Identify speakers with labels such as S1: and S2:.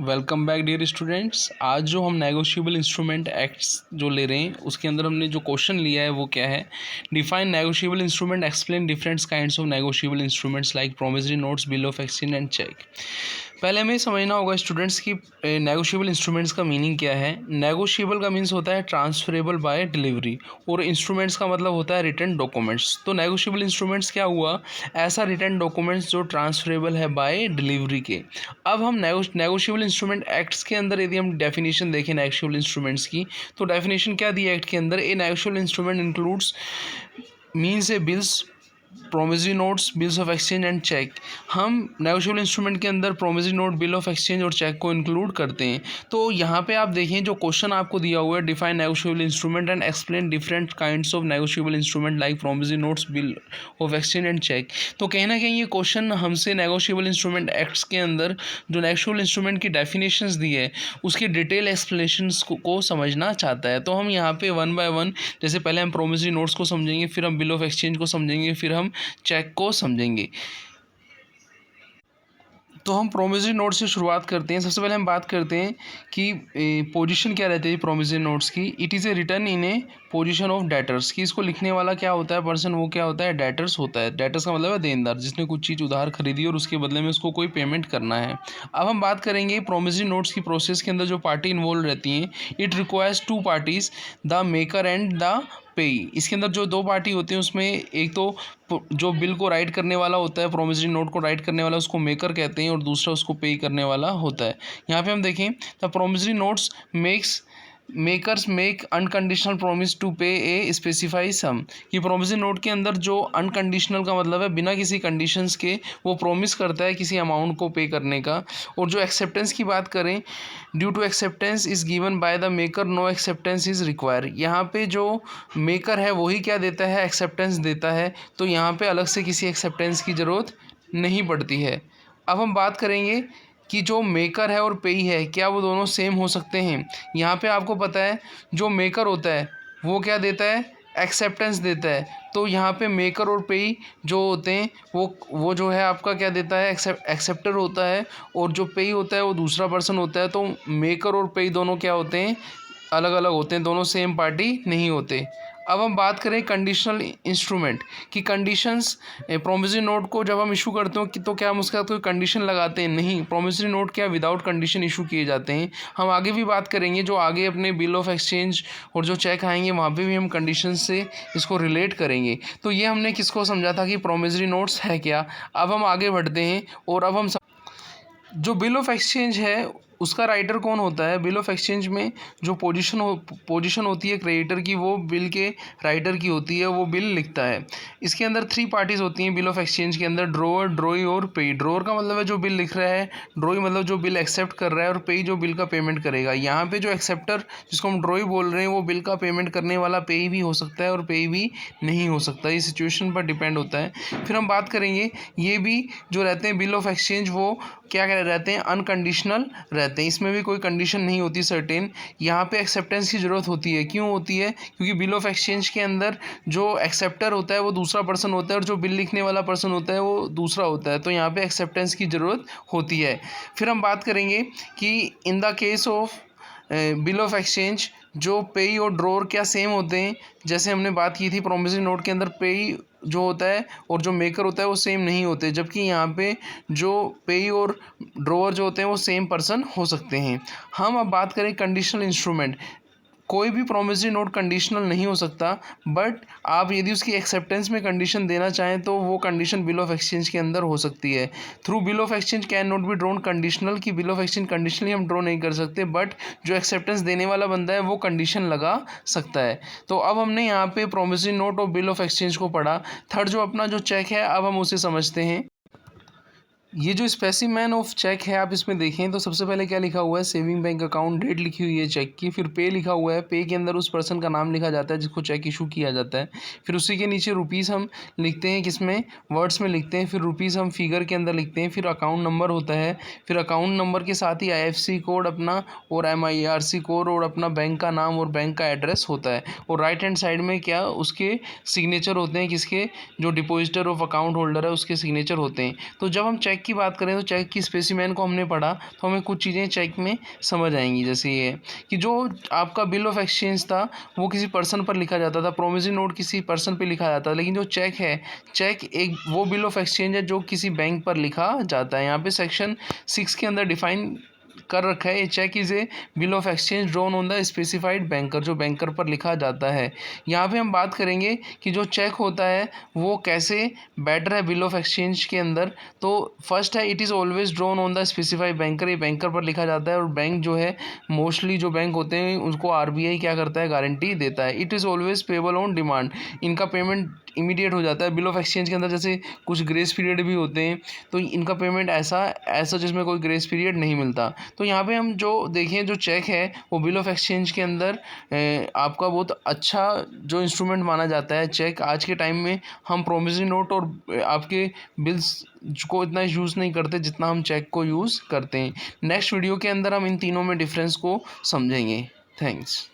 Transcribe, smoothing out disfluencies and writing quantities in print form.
S1: Welcome back dear students. आज जो हम नेगोशिएबल इंस्ट्रूमेंट एक्ट्स जो ले रहे हैं उसके अंदर हमने जो क्वेश्चन लिया है वो क्या है, define negotiable instrument, explain different kinds of negotiable instruments like promissory notes, bill of exchange and cheque. पहले हमें समझना होगा स्टूडेंट्स की नेगोशिएबल इंस्ट्रूमेंट्स का मीनिंग क्या है। नेगोशिएबल का मीन्स होता है ट्रांसफरेबल बाय डिलीवरी, और इंस्ट्रूमेंट्स का मतलब होता है रिटन डॉक्यूमेंट्स। तो नेगोशिएबल इंस्ट्रूमेंट्स क्या हुआ, ऐसा रिटन डॉक्यूमेंट्स जो ट्रांसफरेबल है बाय डिलीवरी के। अब हम नेगोशिएबल इंस्ट्रूमेंट एक्ट्स के अंदर यदि हम डेफिनेशन देखें नेगोशिएबल इंस्ट्रूमेंट्स की, तो डेफिनेशन क्या दी है एक्ट के अंदर, a negotiable instrument includes means a bills, promissory notes, bills of exchange and cheque. हम नेगोशिएबल इंस्ट्रूमेंट के अंदर promissory note, bill of exchange और चेक को इंक्लूड करते हैं। तो यहाँ पे आप देखें जो क्वेश्चन आपको दिया हुआ है, define negotiable instrument and explain different kinds of negotiable instrument like promissory notes, bill of exchange and cheque. तो कहीं ना कहीं ये क्वेश्चन हमसे नेगोशिएबल इंस्ट्रूमेंट एक्ट्स के अंदर जो नेगोशिएबल इंस्ट्रूमेंट की डेफिनेशंस दी है उसकी डिटेल एक्सप्लेनेशंस को समझना चाहता है। तो हम यहाँ पे वन बाय वन, जैसे पहले हम प्रोमिसरी नोट्स को समझेंगे, फिर हम बिल ऑफ एक्सचेंज को समझेंगे, फिर हम चेक को समझेंगे। तो हम प्रोमिसरी नोट से शुरुआत करते हैं। सबसे पहले हम बात करते हैं कि पोजीशन क्या रहती है प्रोमिसरी नोट्स की। It is a return in A position of debtors, कि इसको लिखने वाला क्या होता है पर्सन, वो क्या होता है, डेटर्स होता है। डेटर्स का मतलब है देनदार, जिसने कुछ चीज़ उधार खरीदी और उसके बदले में उसको कोई पेमेंट करना है। अब हम बात करेंगे प्रोमिसरी नोट्स की प्रोसेस के अंदर जो पार्टी इन्वॉल्व रहती हैं। It requires two parties, the maker and the payee. इसके अंदर जो दो पार्टी होती हैं उसमें एक तो जो बिल को राइट करने वाला होता है, प्रोमिसरी नोट को राइट करने वाला उसको मेकर कहते हैं, और दूसरा उसको पे करने वाला होता है। यहाँ पे हम देखें the promissory notes makers make unconditional promise to pay a specify सम, कि प्रोमिसरी नोट के अंदर जो अनकंडीशनल का मतलब है बिना किसी कंडीशंस के वो प्रॉमिस करता है किसी अमाउंट को पे करने का। और जो एक्सेप्टेंस की बात करें, due to acceptance is given by the maker, no acceptance is require. यहाँ पे जो मेकर है वही क्या देता है, एक्सेप्टेंस देता है। तो यहाँ पे अलग से किसी एक्सेप्टेंस की ज़रूरत नहीं पड़ती है। अब हम बात करेंगे कि जो मेकर है और पेई है क्या वो दोनों सेम हो सकते हैं। यहाँ पे आपको पता है जो मेकर होता है वो क्या देता है, एक्सेप्टेंस देता है। तो यहाँ पे मेकर और पेई जो होते हैं वो जो है आपका क्या देता है, एक्सेप्टर होता है, और जो पेई होता है वो दूसरा पर्सन होता है। तो मेकर और पेई दोनों क्या होते हैं, अलग अलग होते हैं, दोनों सेम पार्टी नहीं होते। अब हम बात करें कंडीशनल इंस्ट्रूमेंट की कंडीशंस। प्रोमिसरी नोट को जब हम इशू करते हो तो क्या हम उसके साथ कोई कंडीशन लगाते हैं, नहीं। प्रोमिसरी नोट क्या विदाउट कंडीशन इशू किए जाते हैं। हम आगे भी बात करेंगे, जो आगे अपने बिल ऑफ एक्सचेंज और जो चेक आएंगे वहाँ पे भी हम कंडीशन से इसको रिलेट करेंगे। तो ये हमने किसको समझा था कि प्रोमिसरी नोट्स है क्या। अब हम आगे बढ़ते हैं और अब हम जो बिल ऑफ एक्सचेंज है उसका राइटर कौन होता है। बिल ऑफ एक्सचेंज में जो पोजीशन होती है क्रेडिटर की, वो बिल के राइटर की होती है, वो बिल लिखता है। इसके अंदर थ्री पार्टीज होती हैं बिल ऑफ एक्सचेंज के अंदर, ड्रोअर, ड्रोई और पेई। ड्रोअर का मतलब है जो बिल लिख रहा है, ड्रोई मतलब जो बिल एक्सेप्ट कर रहा है, और पेई जो बिल का पेमेंट करेगा। यहाँ पे जो एक्सेप्टर जिसको हम ड्रोई बोल रहे हैं वो बिल का पेमेंट करने वाला पेई भी हो सकता है और पेई भी नहीं हो सकता, ये सिचुएशन पर डिपेंड होता है। फिर हम बात करेंगे ये भी जो रहते हैं बिल ऑफ एक्सचेंज वो क्या रहते हैं, अनकंडीशनल रहते हैं। इसमें भी कोई कंडीशन नहीं होती सर्टेन। यहाँ पे एक्सेप्टेंस की ज़रूरत होती है। क्यों होती है, क्योंकि बिल ऑफ एक्सचेंज के अंदर जो एक्सेप्टर होता है वो दूसरा पर्सन होता है, और जो बिल लिखने वाला पर्सन होता है वो दूसरा होता है। तो यहाँ पे एक्सेप्टेंस की ज़रूरत होती है। फिर हम बात करेंगे कि in the case of bill of exchange जो पेई और ड्रोअर क्या सेम होते हैं। जैसे हमने बात की थी प्रोमिसरी नोट के अंदर पेई जो होता है और जो मेकर होता है वो सेम नहीं होते, जबकि यहाँ पे जो पेई और ड्रोअर जो होते हैं वो सेम पर्सन हो सकते हैं। हम अब बात करें कंडीशनल इंस्ट्रूमेंट। कोई भी प्रोमिसरी नोट कंडीशनल नहीं हो सकता, बट आप यदि उसकी एक्सेप्टेंस में कंडीशन देना चाहें तो वो कंडीशन बिल ऑफ एक्सचेंज के अंदर हो सकती है। Through bill of exchange can not be drawn conditional, कि बिल ऑफ एक्सचेंज कंडीशनली हम ड्रॉ नहीं कर सकते, बट जो एक्सेप्टेंस देने वाला बंदा है वो कंडीशन लगा सकता है। तो अब हमने यहाँ पे प्रोमिसरी नोट और बिल ऑफ एक्सचेंज को पढ़ा। थर्ड जो अपना जो चेक है अब हम उसे समझते हैं। ये जो स्पेसिमेन ऑफ चेक है आप इसमें देखें तो सबसे पहले क्या लिखा हुआ है, सेविंग बैंक अकाउंट, डेट लिखी हुई है चेक की, फिर पे लिखा हुआ है, पे के अंदर उस पर्सन का नाम लिखा जाता है जिसको चेक इशू किया जाता है। फिर उसी के नीचे रुपीज़ हम लिखते हैं, किसमें, वर्ड्स में लिखते हैं। फिर रुपीज़ हम फिगर के अंदर लिखते हैं। फिर अकाउंट नंबर होता है। फिर अकाउंट नंबर के साथ ही IFSC कोड अपना और MIRC कोड और अपना बैंक का नाम और बैंक का एड्रेस होता है। और राइट हैंड साइड में क्या उसके सिग्नेचर होते हैं, किसके, जो डिपॉजिटर ऑफ अकाउंट होल्डर है उसके सिग्नेचर होते हैं। तो जब हम चेक चेक की बात करें तो चेक की स्पेसिमेन को हमने पढ़ा तो हमें कुछ चीज़ें चेक में समझ आएंगी। जैसे ये कि जो आपका बिल ऑफ एक्सचेंज था वो किसी पर्सन पर लिखा जाता था, प्रोमिसरी नोट किसी पर्सन पे लिखा जाता था, लेकिन जो चेक है, चेक एक वो बिल ऑफ एक्सचेंज है जो किसी बैंक पर लिखा जाता है। यहाँ पे सेक्शन 6 के अंदर डिफाइन कर रखा है, ये cheque is a bill of exchange drawn on the specified banker, जो बैंकर पर लिखा जाता है। यहाँ पे हम बात करेंगे कि जो चेक होता है वो कैसे बेटर है बिल ऑफ एक्सचेंज के अंदर। तो फर्स्ट है, it is always drawn on the specified banker, ये बैंकर पर लिखा जाता है, और बैंक जो है मोस्टली जो बैंक होते हैं उनको आरबीआई क्या करता है, गारंटी देता है। It is always payable on demand, इनका पेमेंट इमीडिएट हो जाता है। बिल ऑफ एक्सचेंज के अंदर जैसे कुछ ग्रेस पीरियड भी होते हैं, तो इनका पेमेंट ऐसा जिसमें कोई ग्रेस पीरियड नहीं मिलता। तो यहाँ पे हम जो देखें, जो चेक है वो बिल ऑफ एक्सचेंज के अंदर आपका बहुत अच्छा जो इंस्ट्रूमेंट माना जाता है चेक। आज के टाइम में हम प्रोमिसरी नोट और आपके बिल्स को इतना यूज़ नहीं करते जितना हम चेक को यूज़ करते हैं। नेक्स्ट वीडियो के अंदर हम इन तीनों में डिफरेंस को समझेंगे। थैंक्स।